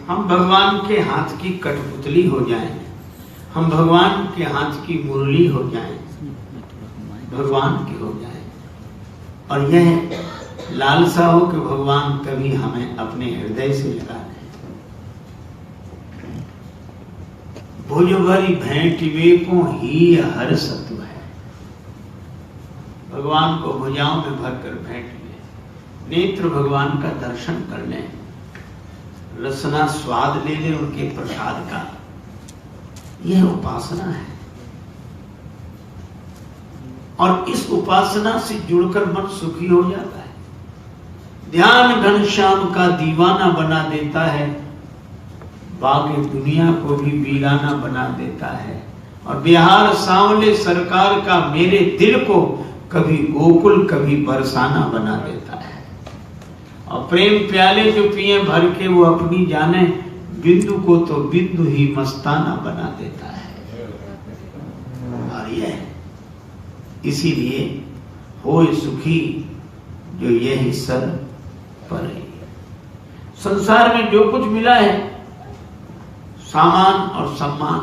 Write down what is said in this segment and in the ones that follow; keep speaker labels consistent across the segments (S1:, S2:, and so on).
S1: हम भगवान के हाथ की कठपुतली हो जाएं, हम भगवान के हाथ की मुरली हो जाएं, भगवान के हो जाएं, और यह लालसा हो कि भगवान कभी हमें अपने हृदय से लगा दें। भुज भरी भेंटिवे को ही हर सत्व है। भगवान को भुजाओं में भरकर भेंट लें, नेत्र भगवान का दर्शन कर लें, रसना स्वाद ले लें उनके प्रसाद का, यह उपासना है। और इस उपासना से जुड़कर मन सुखी हो जाता है। ध्यान घनश्याम का दीवाना बना देता है, बाकी दुनिया को भी वीराना बना देता है। और बिहार सांवले सरकार का मेरे दिल को कभी गोकुल कभी बरसाना बना देता है। और प्रेम प्याले जो पिए भर के वो अपनी जाने, बिंदु को तो बिंदु ही मस्ताना बना देता है। और यह इसीलिए होए सुखी जो यही सर पर है। संसार में जो कुछ मिला है, सामान और सम्मान,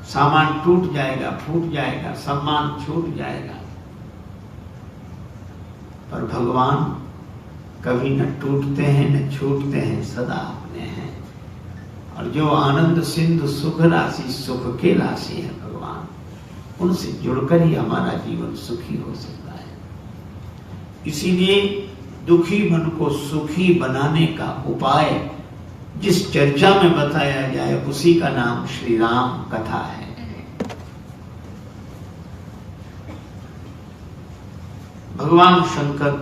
S1: सामान टूट जाएगा, फूट जाएगा, सम्मान छूट जाएगा, पर भगवान कभी न टूटते हैं न छूटते हैं, सदा अपने हैं। और जो आनंद सिंधु सुख राशि, सुख के राशि है भगवान, उनसे जुड़कर ही हमारा जीवन सुखी हो सकता है। इसीलिए दुखी मन को सुखी बनाने का उपाय जिस चर्चा में बताया जाए, उसी का नाम श्री राम कथा है। भगवान शंकर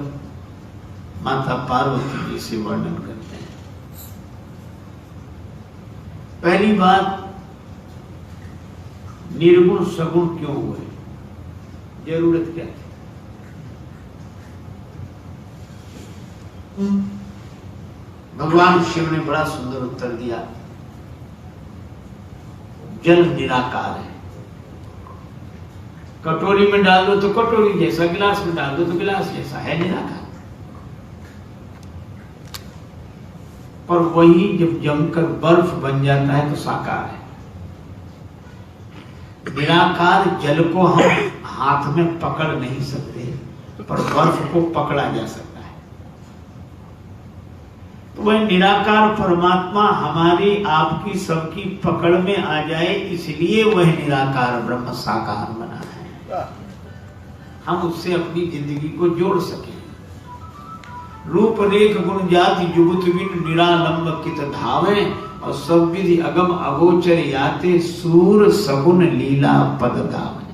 S1: माता पार्वती जी से वर्णन करते हैं। पहली बात, निर्गुण सगुण क्यों हुए, जरूरत क्या थी? भगवान शिव ने बड़ा सुंदर उत्तर दिया, जल निराकार है। कटोरी में डाल दो तो कटोरी जैसा, गिलास में डाल दो तो गिलास जैसा, है निराकार। पर वही जब जमकर बर्फ बन जाता है तो साकार है। निराकार जल को हम हाथ में पकड़ नहीं सकते, पर बर्फ को पकड़ा जा सकता है। तो वह निराकार परमात्मा हमारी आपकी सबकी पकड़ में आ जाए, इसलिए वह निराकार ब्रह्म साकार बना है। हम उससे अपनी जिंदगी को जोड़ सकें। रूप रेख गुण जाति जुगुत बिन निरालंब कित धावे, और सब विधि अगम अगोचर याते, सूर सगुन लीला पद गावे।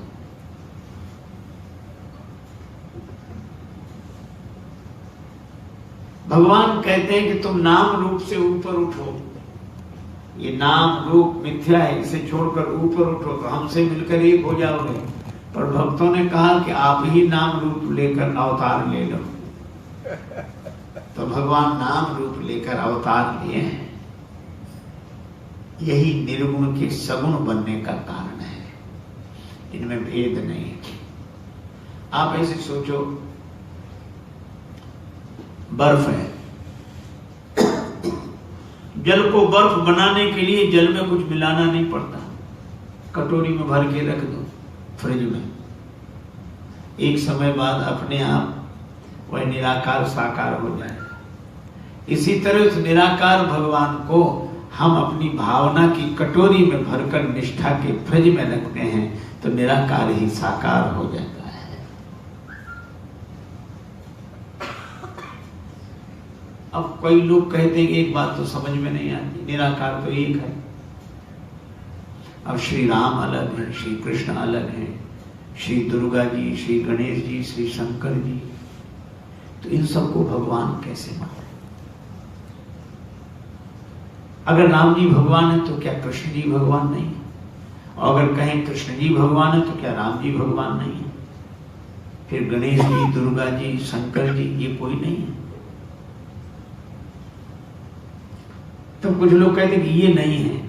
S1: भगवान कहते हैं कि तुम नाम रूप से ऊपर उठो। ये नाम रूप मिथ्या है, इसे छोड़कर ऊपर उठो तो हमसे मिलकर एक हो जाओगे। पर भक्तों ने कहा कि आप ही नाम रूप लेकर अवतार ले लो। तो भगवान नाम रूप लेकर अवतार लिए हैं। यही निर्गुण के सगुण बनने का कारण है, इनमें भेद नहीं है। आप ऐसे सोचो, बर्फ है, जल को बर्फ बनाने के लिए जल में कुछ मिलाना नहीं पड़ता। कटोरी में भर के रख दो फ्रिज में, एक समय बाद अपने आप वह निराकार साकार हो जाएगा। इसी तरह उस निराकार भगवान को हम अपनी भावना की कटोरी में भरकर निष्ठा के फ्रिज में रखते हैं तो निराकार ही साकार हो जाता है। अब कई लोग कहते हैं कि एक बात तो समझ में नहीं आती, निराकार तो एक है। अब श्री राम अलग है, श्री कृष्ण अलग है, श्री दुर्गा जी, श्री गणेश जी, श्री शंकर जी, तो इन सबको भगवान कैसे माने? अगर राम जी भगवान है तो क्या कृष्ण जी भगवान नहीं है? और अगर कहें कृष्ण जी भगवान है तो क्या राम जी भगवान नहीं है? फिर गणेश जी, दुर्गा जी, शंकर जी, ये कोई नहीं है? तो कुछ लोग कहते हैं कि ये नहीं है,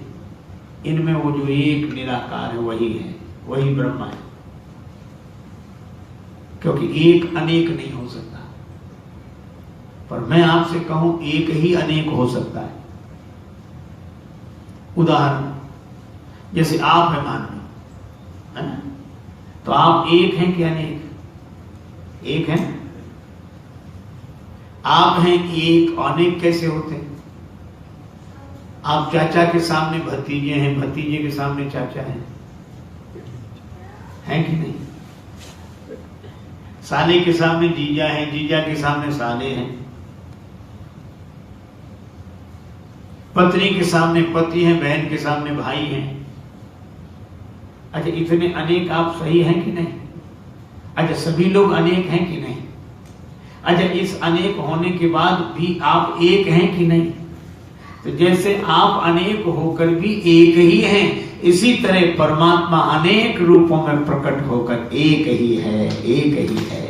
S1: इनमें वो जो एक निराकार है वही है, वही ब्रह्म है। क्योंकि एक अनेक नहीं हो सकता। पर मैं आपसे कहूं एक ही अनेक हो सकता है। उदाहरण जैसे आप है मान लो, है ना, तो आप एक हैं कि अनेक? एक हैं। आप हैं एक, अनेक कैसे होते हैं? आप चाचा के सामने भतीजे हैं, भतीजे के सामने चाचा हैं कि नहीं? साले के सामने जीजा हैं, जीजा के सामने साले हैं, पत्नी के सामने पति हैं, बहन के सामने भाई हैं। अच्छा, इतने अनेक आप सही हैं कि नहीं? अच्छा, सभी लोग अनेक हैं कि नहीं? अच्छा, इस अनेक होने के बाद भी आप एक हैं कि नहीं? तो जैसे आप अनेक होकर भी एक ही हैं, इसी तरह परमात्मा अनेक रूपों में प्रकट होकर एक ही है, एक ही है।